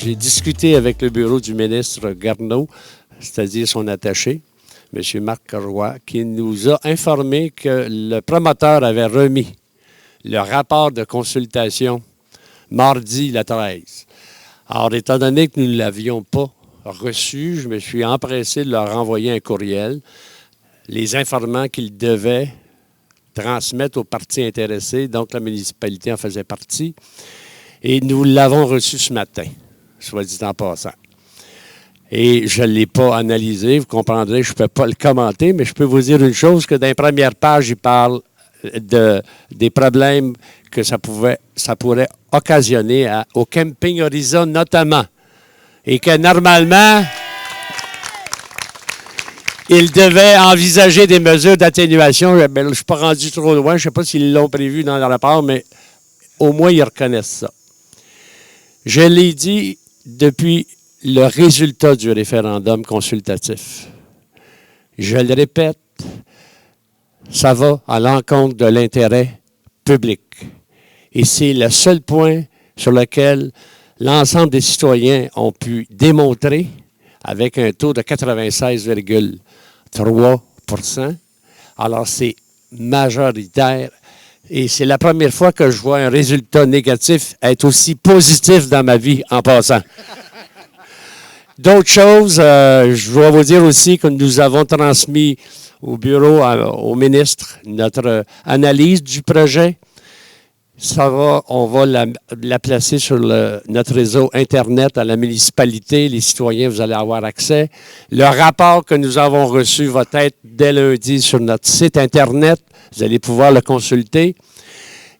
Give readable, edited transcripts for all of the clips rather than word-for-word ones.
j'ai discuté avec le bureau du ministre Garneau, c'est-à-dire son attaché, M. Marc Roy, qui nous a informé que le promoteur avait remis le rapport de consultation mardi le 13. Alors, étant donné que nous ne l'avions pas reçu, je me suis empressé de leur envoyer un courriel les informant qu'ils devaient transmettre aux parties intéressées, donc la municipalité en faisait partie, et nous l'avons reçu ce matin, soit dit en passant. Et je ne l'ai pas analysé, vous comprendrez, je ne peux pas le commenter, mais je peux vous dire une chose, que dans les premières pages, il parle des problèmes que ça pourrait occasionner au camping Horizon notamment. Et que normalement, il devait envisager des mesures d'atténuation. Je ne suis pas rendu trop loin, je ne sais pas s'ils l'ont prévu dans le rapport, mais au moins ils reconnaissent ça. Je l'ai dit depuis le résultat du référendum consultatif. Je le répète, ça va à l'encontre de l'intérêt public. Et c'est le seul point sur lequel l'ensemble des citoyens ont pu démontrer, avec un taux de 96,3 %. Alors, c'est majoritaire. Et c'est la première fois que je vois un résultat négatif être aussi positif dans ma vie en passant. D'autres choses, je dois vous dire aussi que nous avons transmis au bureau, au ministre, notre analyse du projet. On va la placer sur notre réseau Internet à la municipalité. Les citoyens, vous allez avoir accès. Le rapport que nous avons reçu va être dès lundi sur notre site Internet. Vous allez pouvoir le consulter.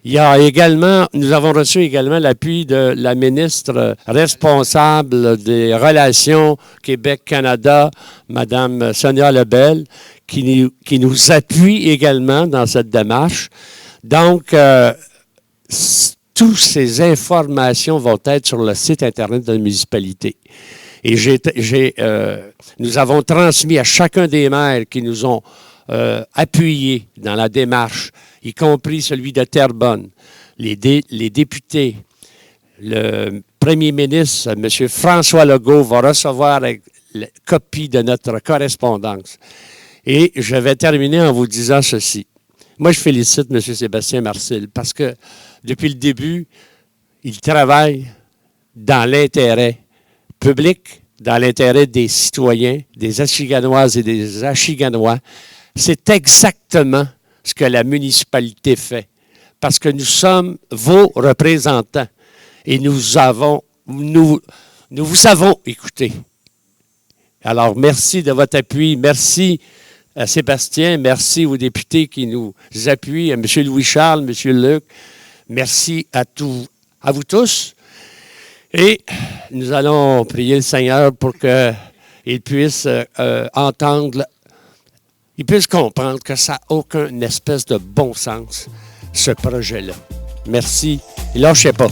Nous avons reçu également l'appui de la ministre responsable des relations Québec-Canada, Mme Sonia Lebel, qui nous appuie également dans cette démarche. Donc, toutes ces informations vont être sur le site Internet de la municipalité. Et nous avons transmis à chacun des maires qui nous ont appuyés dans la démarche, y compris celui de Terrebonne, les députés, le premier ministre, M. François Legault, va recevoir la copie de notre correspondance. Et je vais terminer en vous disant ceci. Moi, je félicite M. Sébastien Marcil parce que depuis le début, il travaille dans l'intérêt public, dans l'intérêt des citoyens, des Ashiganoises et des Ashiganois. C'est exactement ce que la municipalité fait parce que nous sommes vos représentants et nous vous avons écouté. Alors, merci de votre appui. Merci à Sébastien. Merci aux députés qui nous appuient, à M. Louis-Charles, M. Luc. Merci à vous tous. Et nous allons prier le Seigneur pour qu'il puisse entendre, il puisse comprendre que ça n'a aucun espèce de bon sens, ce projet-là. Merci. Et lâchez pas.